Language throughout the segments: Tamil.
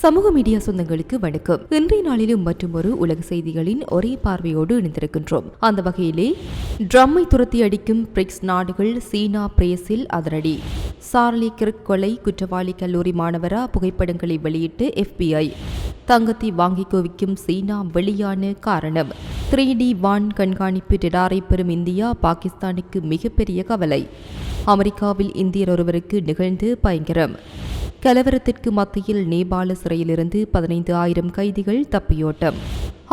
சமூக மீடியா சொந்தங்களுக்கு வணக்கம். இன்றைய நாளிலும் மற்றொரு உலக செய்திகளின் ஒரே பார்வையோடு இணைந்திருக்கின்றோம். அந்த வகையிலே ட்ரம்மை துரத்தி அடிக்கும் பிரிக்ஸ் நாடுகள், சீனா பிரேசில் அதிரடி. சார்லி கிர்க் கொலை குற்றவாளி கல்லூரி மாணவரா புகைப்படங்களை வெளியிட்டு FBI. தங்கத்தை வாங்கி குவிக்கும் சீனா வெளியான காரணம். 3D வான் கண்காணிப்பு ரடாரை பெறும் இந்தியா பாகிஸ்தானுக்கு மிகப்பெரிய கவலை. அமெரிக்காவில் இந்தியர் ஒருவருக்கு நிகழ்ந்து பயங்கரம். கலவரத்திற்கு மத்தியில் நேபாள சிறையிலிருந்து 15,000 கைதிகள் தப்பியோட்டம்.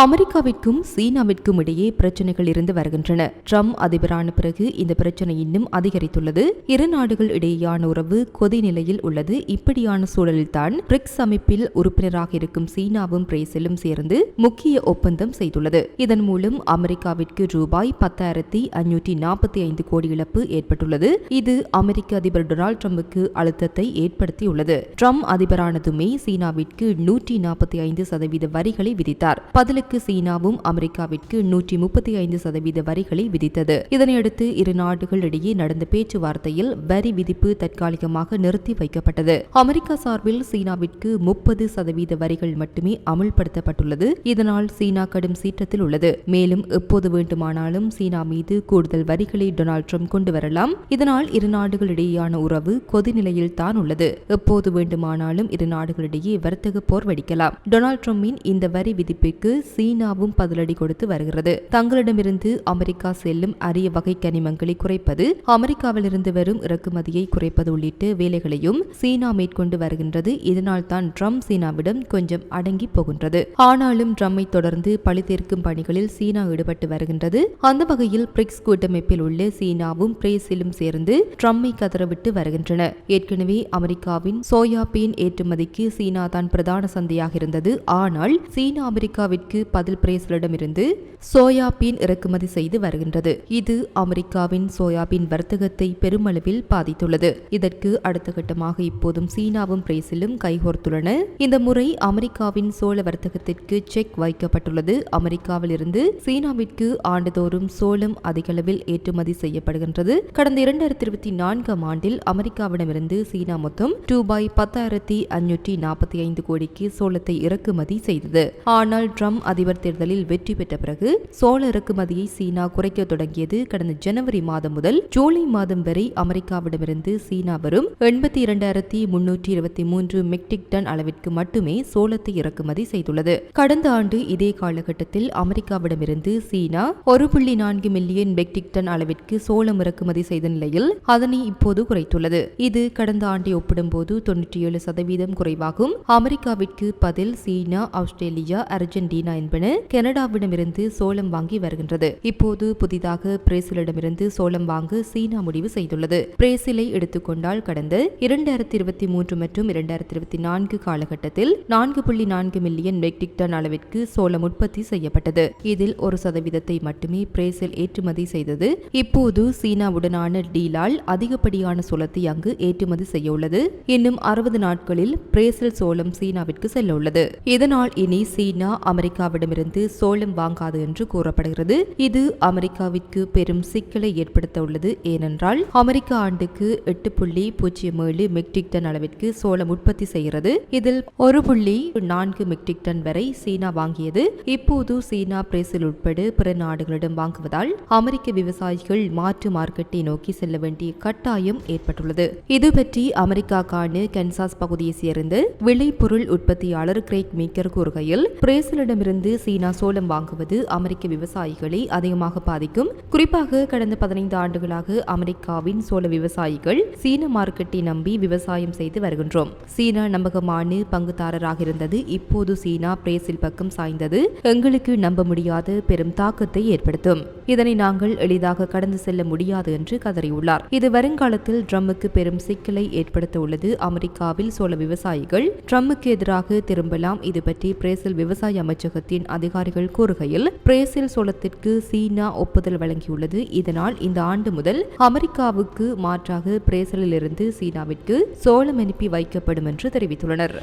அமெரிக்காவிற்கும் சீனாவிற்கும் இடையே பிரச்சனைகள் இருந்து வருகின்றன. ட்ரம்ப் அதிபரான பிறகு இந்த பிரச்சனை இன்னும் அதிகரித்துள்ளது. இரு நாடுகள் இடையேயான உறவு கொதி நிலையில் உள்ளது. இப்படியான சூழலில்தான் பிரிக்ஸ் அமைப்பில் உறுப்பினராக இருக்கும் சீனாவும் பிரேசிலும் சேர்ந்து முக்கிய ஒப்பந்தம் செய்துள்ளது. இதன் மூலம் அமெரிக்காவிற்கு ரூபாய் 10,545 கோடி இழப்பு ஏற்பட்டுள்ளது. இது அமெரிக்க அதிபர் டொனால்டு ட்ரம்புக்கு அழுத்தத்தை ஏற்படுத்தியுள்ளது. ட்ரம்ப் அதிபரானதுமே சீனாவிற்கு 145% வரிகளை விதித்தார். பதிலுக்கு சீனாவும் அமெரிக்காவிற்கு 135% வரிகளை விதித்தது. இதனையடுத்து இரு நாடுகள் இடையே நடந்த பேச்சுவார்த்தையில் வரி விதிப்பு தற்காலிகமாக நிறுத்தி வைக்கப்பட்டது. அமெரிக்கா சார்பில் சீனாவிற்கு 30% வரிகள் மட்டுமே அமுல்படுத்தப்பட்டுள்ளது. இதனால் சீனா கடும் சீற்றத்தில் உள்ளது. மேலும் எப்போது வேண்டுமானாலும் சீனா மீது கூடுதல் வரிகளை டொனால்டு ட்ரம்ப் கொண்டு வரலாம். இதனால் இரு நாடுகள் இடையேயான உறவு கொதி நிலையில் தான் உள்ளது. எப்போது வேண்டுமானாலும் இரு நாடுகளிடையே வர்த்தக போர் வெடிக்கலாம். டொனால்டு ட்ரம்பின் இந்த வரி விதிப்புக்கு சீனாவும் பதிலடி கொடுத்து வருகிறது. தங்களிடமிருந்து அமெரிக்கா செல்லும் அரிய வகை கனிமங்களை குறைப்பது, அமெரிக்காவிலிருந்து வரும் இறக்குமதியை குறைப்பது உள்ளிட்ட வேலைகளையும் சீனா மேற்கொண்டு வருகின்றது. இதனால் தான் ட்ரம்ப் சீனாவிடம் கொஞ்சம் அடங்கி போகின்றது. ஆனாலும் ட்ரம்பை தொடர்ந்து பழி தீர்க்கும் பணிகளில் சீனா ஈடுபட்டு வருகின்றது. அந்த வகையில் பிரிக்ஸ் கூட்டமைப்பில் உள்ள சீனாவும் பிரேசிலும் சேர்ந்து ட்ரம்பை கதறவிட்டு வருகின்றன. ஏற்கனவே அமெரிக்காவின் சோயாபீன் ஏற்றுமதிக்கு சீனா தான் பிரதான சந்தையாக இருந்தது. ஆனால் சீனா அமெரிக்காவிற்கு பதில் பிரேசிலிடமிருந்து சோயாபீன் இறக்குமதி செய்து வருகின்றது. இது அமெரிக்காவின் சோயாபீன் வர்த்தகத்தை பெருமளவில் பாதித்துள்ளது. இதற்கு அடுத்த கட்டமாக இப்போதும் சீனாவும் பிரேசிலும் கைகோர்த்துள்ளன. இந்த முறை அமெரிக்காவின் சோள வர்த்தகத்திற்கு செக் வைக்கப்பட்டுள்ளது. அமெரிக்காவில் இருந்து சீனாவிற்கு ஆண்டுதோறும் சோளம் அதிகளவில் ஏற்றுமதி செய்யப்படுகின்றது. கடந்த 2024 ஆண்டில் அமெரிக்காவிடமிருந்து சீனா மொத்தம் ரூபாய் 10,545 கோடிக்கு சோளத்தை இறக்குமதி செய்தது. ஆனால் ட்ரம்ப் அதிபர் தேர்தலில் வெற்றி பெற்ற பிறகு சோள இறக்குமதியை சீனா குறைக்க தொடங்கியது. கடந்த ஜனவரி மாதம் முதல் ஜூலை மாதம் வரை அமெரிக்காவிடமிருந்து சீனா வரும் 82,323 மெட்ரிக் டன் அளவிற்கு மட்டுமே சோளத்தை இறக்குமதி செய்துள்ளது. கடந்த ஆண்டு இதே காலகட்டத்தில் அமெரிக்காவிடமிருந்து சீனா 1.4 மில்லியன் மெட்ரிக் டன் அளவிற்கு சோளம் இறக்குமதி செய்த நிலையில் அதனை இப்போது குறைத்துள்ளது. இது கடந்த ஆண்டை ஒப்பிடும்போது 97% குறைவாகும். அமெரிக்காவிற்கு பதில் சீனா, ஆஸ்திரேலியா, அர்ஜென்டினா என்பன கனடாவிடமிருந்து சோளம் வாங்கி வருகின்றது. இப்போது புதிதாக பிரேசிலிடமிருந்து சோளம் வாங்க சீனா முடிவு செய்துள்ளது. பிரேசிலை எடுத்துக்கொண்டால் கடந்த 2023 மற்றும் 2024 காலகட்டத்தில் 4.4 மில்லியன் மெட்ரிக் டன் அளவிற்கு சோளம் உற்பத்தி செய்யப்பட்டது. இதில் 1% மட்டுமே பிரேசில் ஏற்றுமதி செய்தது. இப்போது சீனாவுடனான டீலால் அதிகப்படியான சோளத்தை அங்கு ஏற்றுமதி செய்ய உள்ளது. இன்னும் 60 நாட்களில் பிரேசில் சோளம் சீனாவிற்கு செல்ல உள்ளது. இதனால் இனி சீனா அமெரிக்காவிடமிருந்து சோளம் வாங்காது என்று கூறப்படுகிறது. இது அமெரிக்காவிற்கு பெரும் சிக்கலை ஏற்படுத்த உள்ளது. ஏனென்றால் அமெரிக்கா ஆண்டுக்கு 8.07 மெட்ரிக் டன் அளவிற்கு சோளம் உற்பத்தி செய்கிறது. இதில் 1.4 மெட்ரிக் டன் வரை சீனா வாங்கியது. இப்போது சீனா, பிரேசில் உட்பட பிற நாடுகளிடம் வாங்குவதால் அமெரிக்க விவசாயிகள் மாற்று மார்க்கெட்டை நோக்கி செல்ல வேண்டிய கட்டாயம் ஏற்பட்டுள்ளது. இது பற்றி அமெரிக்காக்கான கன்சாஸ் பகுதியை சேர்ந்த விளைபொருள் உற்பத்தியாளர் கிரேக் மீக்கர் கூறுகையில், பிரேசிலிடமிருந்து சீனா சோளம் வாங்குவது அமெரிக்க விவசாயிகளை அதிகமாக பாதிக்கும். குறிப்பாக கடந்த 15 ஆண்டுகளாக அமெரிக்காவின் சோள விவசாயிகள் சீன மார்க்கெட்டை நம்பி விவசாயம் செய்து வருகின்றோம். சீனா நம்பகமான பங்குதாரராக இருந்தது. இப்போது சீனா பிரேசில் பக்கம் சாய்ந்தது எங்களுக்கு நம்ப முடியாத பெரும் தாக்கத்தை ஏற்படுத்தும். இதனை நாங்கள் எளிதாக கடந்து செல்ல முடியாது என்று கதறியுள்ளார். இது வருங்காலத்தில் ட்ரம்புக்கு பெரும் சிக்கலை ஏற்படுத்த உள்ளது. அமெரிக்காவில் சோள விவசாயிகள் ட்ரம்புக்கு எதிராக திரும்பலாம். இது பற்றி பிரேசில் விவசாய அமைச்சகத்தின் அமைச்சகத்தின் அதிகாரிகள் கூறுகையில் பிரேசில் சோளத்திற்கு சீனா ஒப்புதல் வழங்கியுள்ளது. இதனால் இந்த ஆண்டு முதல் அமெரிக்காவுக்கு மாற்றாக பிரேசிலிலிருந்து சீனாவிற்கு சோளம் அனுப்பி வைக்கப்படும் என்று தெரிவித்துள்ளனர்.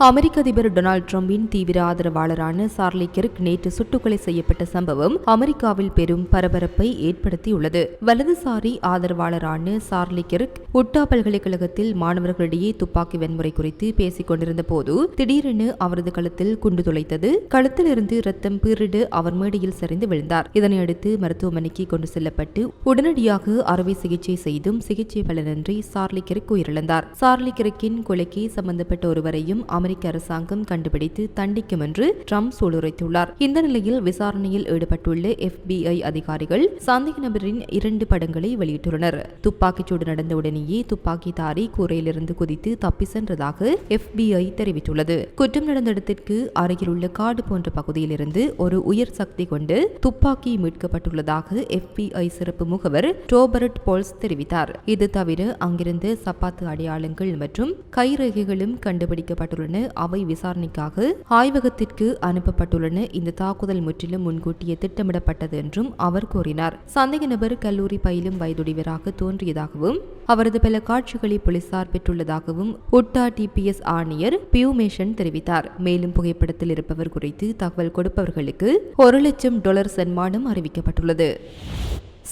அமெரிக்க அதிபர் டொனால்டு டிரம்பின் தீவிர ஆதரவாளரான சார்லி கிர்க் நேற்று சுட்டுக்கொலை செய்யப்பட்ட சம்பவம் அமெரிக்காவில் பெரும் பரபரப்பை ஏற்படுத்தியுள்ளது. வலதுசாரி ஆதரவாளரான சார்லி கிர்க் உட்டா பல்கலைக்கழகத்தில் மாணவர்களிடையே துப்பாக்கி வன்முறை குறித்து பேசிக் கொண்டிருந்த போது திடீரென அவரது கழுத்தில் குண்டு துளைத்தது. கழுத்திலிருந்து ரத்தம் பீரிடு அவர் மேடையில் சரிந்து விழுந்தார். இதனையடுத்து மருத்துவமனைக்கு கொண்டு செல்லப்பட்டு உடனடியாக அறுவை சிகிச்சை செய்தும் சிகிச்சை பலனின்றி சார்லி கிர்க் உயிரிழந்தார். சார்லி கிர்க்கின் கொலைக்கு சம்பந்தப்பட்ட ஒருவரையும் அமெரிக்க அரசாங்கம் கண்டுபிடித்து தண்டிக்கும் என்று ட்ரம்ப் சூளுரைத்துள்ளார். இந்த நிலையில் விசாரணையில் ஈடுபட்டுள்ள FBI அதிகாரிகள் சந்தேக நபரின் 2 படங்களை வெளியிட்டுள்ளனர். துப்பாக்கிச்சூடு நடந்த உடனேயே துப்பாக்கிதாரி கூரையிலிருந்து குதித்து தப்பி சென்றதாக FBI தெரிவித்துள்ளது. குற்றம் நடந்த இடத்திற்கு அருகில் உள்ள காடு போன்ற பகுதியிலிருந்து ஒரு உயர் சக்தி கொண்டு துப்பாக்கி மீட்கப்பட்டுள்ளதாக FBI சிறப்பு முகவர் ரோபர்ட் போல்ஸ் தெரிவித்தார். இது தவிர அங்கிருந்த சப்பாத்து அடையாளங்கள் மற்றும் கைரேகைகளும் கண்டுபிடிக்கப்பட்டுள்ளன. அவை விசாரணைக்காக ஆய்வகத்திற்கு அனுப்பப்பட்டுள்ளன. இந்த தாக்குதல் முற்றிலும் முன்கூட்டியே திட்டமிடப்பட்டது என்றும் அவர் கூறினார். சந்தேக நபர் கல்லூரி பயிலும் வயதுடையவராக தோன்றியதாகவும் அவரது பல காட்சிகளை போலீசார் பெற்றுள்ளதாகவும் உட்டா TPS ஆணையர் பியூமேஷன் தெரிவித்தார். மேலும் புகைப்படத்தில் இருப்பவர் குறித்து தகவல் கொடுப்பவர்களுக்கு $1,00,000 சன்மானம் அறிவிக்கப்பட்டுள்ளது.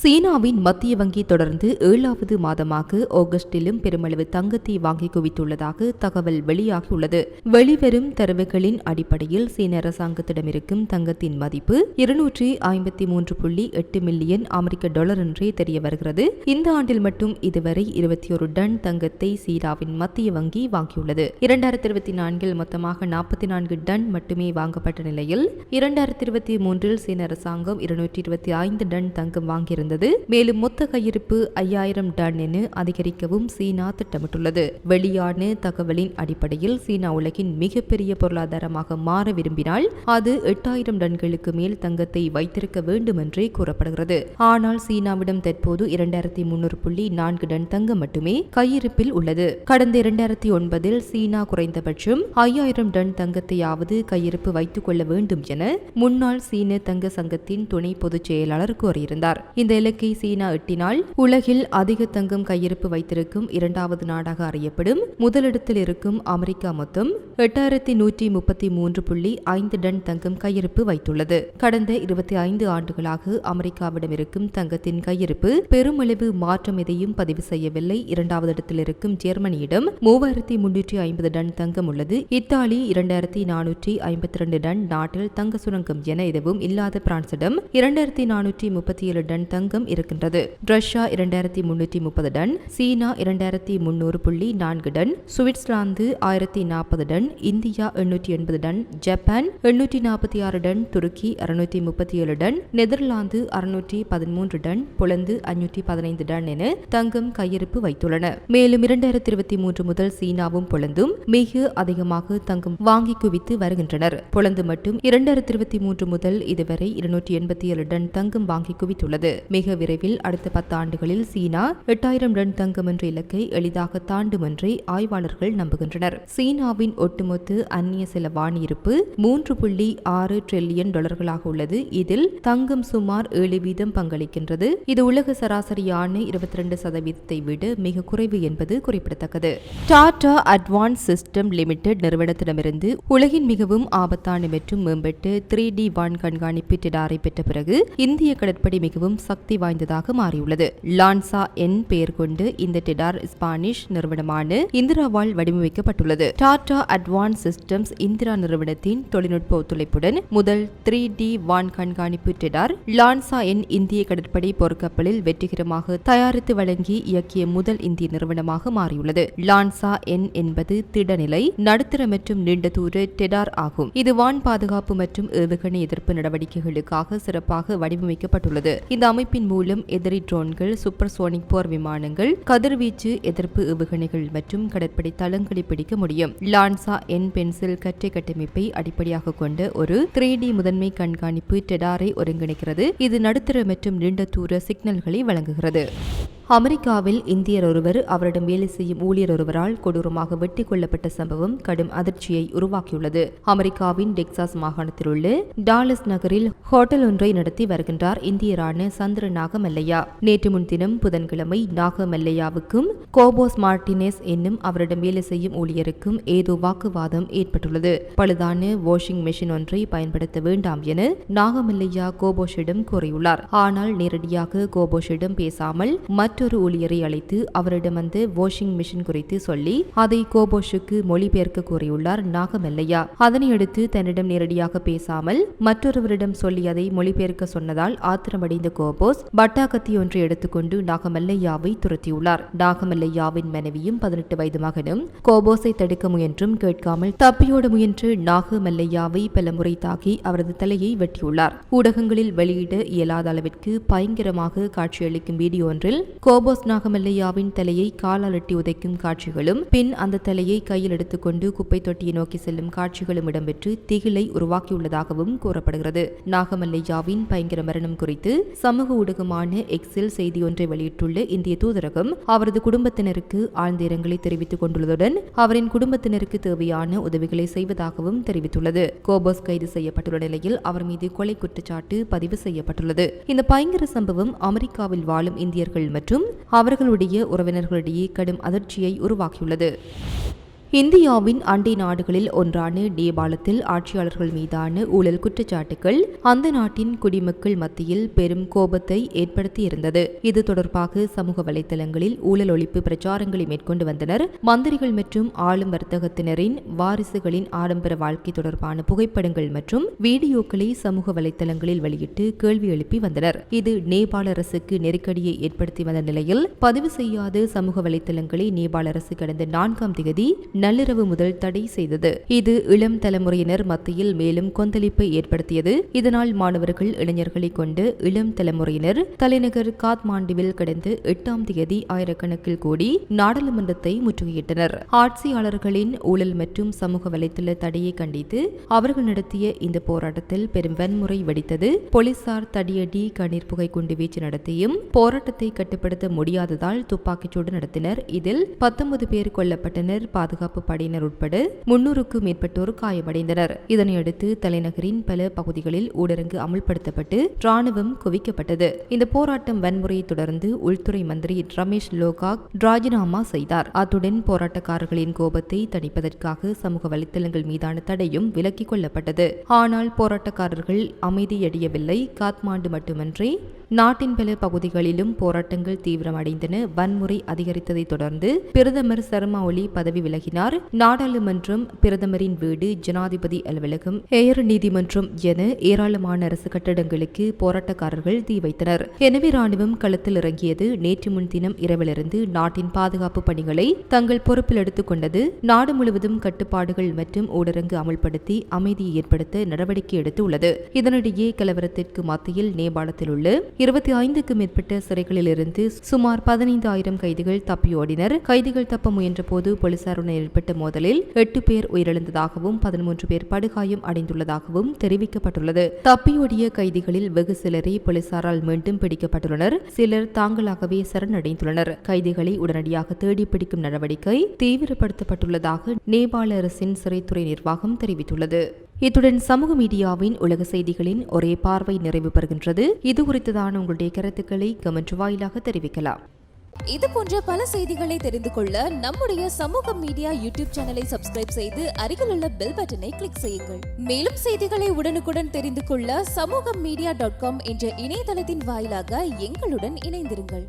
சீனாவின் மத்திய வங்கி தொடர்ந்து 7வது மாதமாக ஆகஸ்டிலும் பெருமளவு தங்கத்தை வாங்கி குவித்துள்ளதாக தகவல் வெளியாகியுள்ளது. வெளிவரும் தரவுகளின் அடிப்படையில் சீன அரசாங்கத்திடம் இருக்கும் தங்கத்தின் மதிப்பு $253.8 மில்லியன் $1 என்றே தெரிய வருகிறது. இந்த ஆண்டில் மட்டும் இதுவரை 21 டன் தங்கத்தை சீனாவின் மத்திய வங்கி வாங்கியுள்ளது. 2024 மொத்தமாக 44 டன் மட்டுமே வாங்கப்பட்ட நிலையில் 2023 சீன அரசாங்கம் 225 டன் தங்கம் வாங்கியிருந்தது. மேலும் மொத்த கையிருப்பு 5000 டன் என அதிகரிக்கவும் சீனா திட்டமிட்டுள்ளது. வெளியான தகவலின் அடிப்படையில் சீனா உலகின் மிகப்பெரிய பொருளாதாரமாக மாற விரும்பினால் அது 8000 டன்களுக்கு மேல் தங்கத்தை வைத்திருக்க வேண்டும் என்றே கூறப்படுகிறது. ஆனால் சீனாவிடம் தற்போது 2300.4 டன் தங்கம் மட்டுமே கையிருப்பில் உள்ளது. கடந்த 2009 சீனா குறைந்தபட்சம் 5000 டன் தங்கத்தையாவது கையிருப்பு வைத்துக் கொள்ள வேண்டும் என முன்னாள் சீன தங்க சங்கத்தின் துணை பொதுச் செயலாளர் கூறியிருந்தார். இந்த இலக்கை சீனா எட்டினால் உலகில் அதிக தங்கம் கையிருப்பு வைத்திருக்கும் 2வது நாடாக அறியப்படும். முதலிடத்தில் இருக்கும் அமெரிக்கா மொத்தம் 8133.5 டன் தங்கம் கையிருப்பு வைத்துள்ளது. கடந்த 25 ஆண்டுகளாக அமெரிக்காவிடம் இருக்கும் தங்கத்தின் கையிருப்பு பெருமளவு மாற்றம் எதையும் பதிவு செய்யவில்லை. 2வது இடத்தில் இருக்கும் ஜெர்மனியிடம் 3350 டன் தங்கம் உள்ளது. இத்தாலி 2452 டன், நாட்டில் தங்க சுரங்கம் என எதுவும் இல்லாத பிரான்சிடம் 2437 டன் தங்கம் இருக்கின்றது. Russia 2330 ton, China 2300.4 ton, Switzerland 1040 ton, India 880 ton, Japan 846 ton, துருக்கி 637 ton, Netherlands 613 ton, Poland 515 ton என தங்கம் கையிருப்பு வைத்துள்ளன. மேலும் 2023 முதல் சீனாவும் போலந்தும் மிக அதிகமாக தங்கம் வாங்கி குவித்து வருகின்றனர். போலந்து மட்டும் 2023 முதல் இதுவரை 287 டன் தங்கம் வாங்கி குவித்துள்ளது. மிக விரைவில் அடுத்த 10 ஆண்டுகளில் சீனா 8000 டன் தங்கம் என்ற இலக்கை எளிதாக தாண்டும் என்றே ஆய்வாளர்கள் நம்புகின்றனர். சீனாவின் ஒட்டுமொத்த அந்நிய செலவாணி இருப்பு $3.6 டிரில்லியன் உள்ளது. இதில் தங்கம் சுமார் 7% பங்களிக்கின்றது. இது உலக சராசரியான 22% விட மிக குறைவு என்பது குறிப்பிடத்தக்கது. டாடா அட்வான்ஸ் சிஸ்டம் லிமிடெட் நிறுவனத்திடமிருந்து உலகின் மிகவும் ஆபத்தான மற்றும் மேம்பட்ட 3D வான் கண்காணிப்பு டெடாரை பெற்ற பிறகு இந்திய கடற்படை மிகவும் சக்தி வாய்ந்ததாக மாறியுள்ளது. லான்சா என் பெயர் கொண்டு இந்த டெடார் ஸ்பானிஷ் நிறுவனமான இந்திராவால் வடிவமைக்கப்பட்டுள்ளது. டாடா அட்வான்ஸ் சிஸ்டம்ஸ் இந்திரா நிறுவனத்தின் தொழில்நுட்ப ஒத்துழைப்புடன் முதல் 3D வான் கண்காணிப்பு டெடார் லான்சா என் இந்திய கடற்படை போர்க்கப்பலில் வெற்றிகரமாக தயாரித்து வழங்கி இயக்கிய முதல் இந்திய நிறுவனமாக மாறியுள்ளது. லான்சா என் என்பது திடநிலை, நடுத்தர மற்றும் நீண்ட தூர டெடார் ஆகும். இது வான் பாதுகாப்பு மற்றும் ஏவுகணை எதிர்ப்பு நடவடிக்கைகளுக்காக சிறப்பாக வடிவமைக்கப்பட்டுள்ளது. இந்த அமைப்பின் மூலம் எதிரி ட்ரோன்கள், சூப்பர்சோனிக் போர் விமானங்கள், கதிர்வீச்சு எதிர்ப்பு ஏவுகணைகள் மற்றும் கடற்படை தளங்களை பிடிக்க முடியும். லான்சா என் பென்சில் கற்றை கட்டமைப்பை அடிப்படையாக கொண்ட ஒரு 3D முதன்மை கண்காணிப்பு டெடாரை ஒருங்கிணைக்கிறது. இது நடுத்தர மற்றும் நீண்ட தூர சிக்னல்களை வழங்குகிறது. அமெரிக்காவில் இந்தியர் ஒருவர் அவரிடம் வேலை செய்யும் ஊழியர் ஒருவரால் கொடூரமாக வெட்டிக் கொல்லப்பட்ட சம்பவம் கடும் அதிர்ச்சியை உருவாக்கியுள்ளது. அமெரிக்காவின் டெக்சாஸ் மாகாணத்தில் உள்ள டாலஸ் நகரில் ஹோட்டல் ஒன்றை நடத்தி வருகின்றார் இந்தியரான சந்திர நாகமல்லையா. நேற்று முன்தினம் புதன்கிழமை நாகமல்லையாவுக்கும் கோபோஸ் மார்டினேஸ் என்னும் அவரிடம் வேலை செய்யும் ஊழியருக்கும் ஏதோ வாக்குவாதம் ஏற்பட்டுள்ளது. பழுதான வாஷிங் மெஷின் ஒன்றை பயன்படுத்த வேண்டாம் என நாகமல்லையா கோபோஷிடம் கூறியுள்ளார். ஆனால் நேரடியாக கோபோஷிடம் பேசாமல் மற்றொரு ஊழியரை அழைத்து அவரிடம் அந்த வாஷிங் மெஷின் குறித்து சொல்லி அதை கோபோஷுக்கு மொழிபெயர்க்க கூறியுள்ளார் நாகமல்லையா. அதனையடுத்து தன்னிடம் நேரடியாக பேசாமல் மற்றொருவரிடம் சொல்லி அதை மொழிபெயர்க்க சொன்னதால் ஆத்திரமடைந்த கோபோஸ் பட்டா கத்தி ஒன்றை எடுத்துக்கொண்டு நாகமல்லையாவை துரத்தியுள்ளார். நாகமல்லையாவின் மனைவியும் 18 வயது மகனும் கோபோஸை தடுக்க முயன்றும் கேட்காமல் தப்பியோட முயன்று நாகமல்லையாவை பல முறை தாக்கி அவரது தலையை வெட்டியுள்ளார். ஊடகங்களில் வெளியிட இயலாத அளவிற்கு பயங்கரமாக காட்சியளிக்கும் வீடியோ ஒன்றில் கோபோஸ் நாகமல்லையாவின் தலையை காலால் எட்டி உதைக்கும் காட்சிகளும் பின் அந்த தலையை கையில் எடுத்துக்கொண்டு குப்பை தொட்டியை நோக்கி செல்லும் காட்சிகளும் இடம்பெற்று திகிலை உருவாக்கியுள்ளதாகவும் கூறப்படுகிறது. நாகமல்லையாவின் பயங்கர மரணம் குறித்து சமூக ஊடகமான எக்ஸில் செய்தி ஒன்றை வெளியிட்டுள்ள இந்திய தூதரகம் அவரது குடும்பத்தினருக்கு ஆழ்ந்த இரங்கலை தெரிவித்துக் கொண்டுள்ளதுடன் அவரின் குடும்பத்தினருக்கு தேவையான உதவிகளை செய்வதாகவும் தெரிவித்துள்ளது. கோபோஸ் கைது செய்யப்பட்டுள்ள நிலையில் அவர் மீது கொலை குற்றச்சாட்டு பதிவு செய்யப்பட்டுள்ளது. இந்த பயங்கர சம்பவம் அமெரிக்காவில் வாழும் இந்தியர்கள் மற்றும் அவர்களுடைய உறவினர்களிடையே கடும் அதிர்ச்சியை உருவாக்கியுள்ளது. இந்தியாவின் அண்டை நாடுகளில் ஒன்றான நேபாளத்தில் ஆட்சியாளர்கள் மீதான ஊழல் குற்றச்சாட்டுகள் அந்த நாட்டின் குடிமக்கள் மத்தியில் பெரும் கோபத்தை ஏற்படுத்தியிருந்தது. இது தொடர்பாக சமூக வலைதளங்களில் ஊழல் ஒழிப்பு பிரச்சாரங்களை மேற்கொண்டு வந்தனர். மந்திரிகள் மற்றும் ஆளும் வர்த்தகத்தினரின் வாரிசுகளின் ஆடம்பர வாழ்க்கை தொடர்பான புகைப்படங்கள் மற்றும் வீடியோக்களை சமூக வலைதளங்களில் வெளியிட்டு கேள்வி எழுப்பி வந்தனர். இது நேபாள அரசுக்கு நெருக்கடியை ஏற்படுத்தி வந்த நிலையில் பதிவு செய்யாத சமூக வலைதளங்களை நேபாள அரசு கடந்த 4ஆம் தேதி நள்ளிரவு முதல் தடை செய்தது. இது இளம் தலைமுறையினர் மத்தியில் மேலும் கொந்தளிப்பை ஏற்படுத்தியது. இதனால் மாணவர்கள் இளைஞர்களை கொண்டு இளம் தலைமுறையினர் தலைநகர் காத்மாண்டுவில் கடந்த 8ஆம் தேதி ஆயிரக்கணக்கில் கூடி நாடாளுமன்றத்தை முற்றுகையிட்டனர். ஆட்சியாளர்களின் ஊழல் மற்றும் சமூக வலைதள தடையை கண்டித்து அவர்கள் நடத்திய இந்த போராட்டத்தில் பெரும் வன்முறை வெடித்தது. போலீசார் தடியடி கண்ணீர் புகை குண்டுவீச்சு நடத்தியும் போராட்டத்தை கட்டுப்படுத்த முடியாததால் துப்பாக்கிச்சூடு நடத்தினர். இதில் 19 பேர் கொல்லப்பட்டனர். பாதுகாப்பு படையினர் உட்பட 300க்கும் மேற்பட்டோர் காயமடைந்தனர். இதனையடுத்து தலைநகரின் பல பகுதிகளில் ஊரடங்கு அமுல்படுத்தப்பட்டு ராணுவம் குவிக்கப்பட்டது. இந்த போராட்டம் வன்முறையை தொடர்ந்து உள்துறை மந்திரி ரமேஷ் லோகாக் ராஜினாமா செய்தார். அத்துடன் போராட்டக்காரர்களின் கோபத்தை தணிப்பதற்காக சமூக வலைதளங்கள் மீதான தடையும் விலக்கிக் கொள்ளப்பட்டது. ஆனால் போராட்டக்காரர்கள் அமைதியடையவில்லை. காத்மாண்டு மட்டுமன்றி நாட்டின் பல பகுதிகளிலும் போராட்டங்கள் தீவிரமடைந்தன. வன்முறை அதிகரித்ததை தொடர்ந்து பிரதமர் சர்மா ஒலி பதவி விலகினார். நாடாளுமன்றம், பிரதமரின் வீடு, ஜனாதிபதி அலுவலகம், ஏர் நீதிமன்றம் என ஏராளமான அரசு கட்டடங்களுக்கு போராட்டக்காரர்கள் தீ வைத்தனர். எனவே ராணுவம் களத்தில் இறங்கியது. நேற்று முன்தினம் இரவிலிருந்து நாட்டின் பாதுகாப்பு பணிகளை தங்கள் பொறுப்பில் எடுத்துக் கொண்டது. நாடு முழுவதும் கட்டுப்பாடுகள் மற்றும் ஊரடங்கு அமல்படுத்தி அமைதியை ஏற்படுத்த நடவடிக்கை எடுத்துள்ளது. இதனிடையே கலவரத்திற்கு மத்தியில் நேபாளத்தில் உள்ள 25க்கும் மேற்பட்ட சிறைகளில் இருந்து சுமார் 15,000 கைதிகள் தப்பியோடினர். கைதிகள் தப்ப முயன்ற போது போலீசாருடன் ஏற்பட்ட மோதலில் 8 பேர் உயிரிழந்ததாகவும் 13 பேர் படுகாயம் அடைந்துள்ளதாகவும் தெரிவிக்கப்பட்டுள்ளது. தப்பியோடிய கைதிகளில் வெகு சிலரை போலீசாரால் மீண்டும் பிடிக்கப்பட்டுள்ளனர். சிலர் தாங்களாகவே சரணடைந்துள்ளனர். கைதிகளை உடனடியாக தேடி பிடிக்கும் நடவடிக்கை தீவிரப்படுத்தப்பட்டுள்ளதாக நேபாள அரசின் சிறைத்துறை நிர்வாகம் தெரிவித்துள்ளது. இத்துடன் சமூக மீடியாவின் உலக செய்திகளின் ஒரே பார்வை நிறைவு பெறுகின்றது. இது குறித்ததான உங்களுடைய கருத்துக்களை கமெண்ட் வாயிலாக தெரிவிக்கலாம். இது போன்ற பல செய்திகளை தெரிந்து கொள்ள நம்முடைய சமூக மீடியா யூடியூப் சேனலை சப்ஸ்கிரைப் செய்து அருகில் உள்ள பெல் பட்டனை கிளிக் செய்யுங்கள். மேலும் செய்திகளை உடனுக்குடன் தெரிந்து கொள்ள சமூகமீடியா.com என்ற இணையதளத்தின் வாயிலாக எங்களுடன் இணைந்திருங்கள்.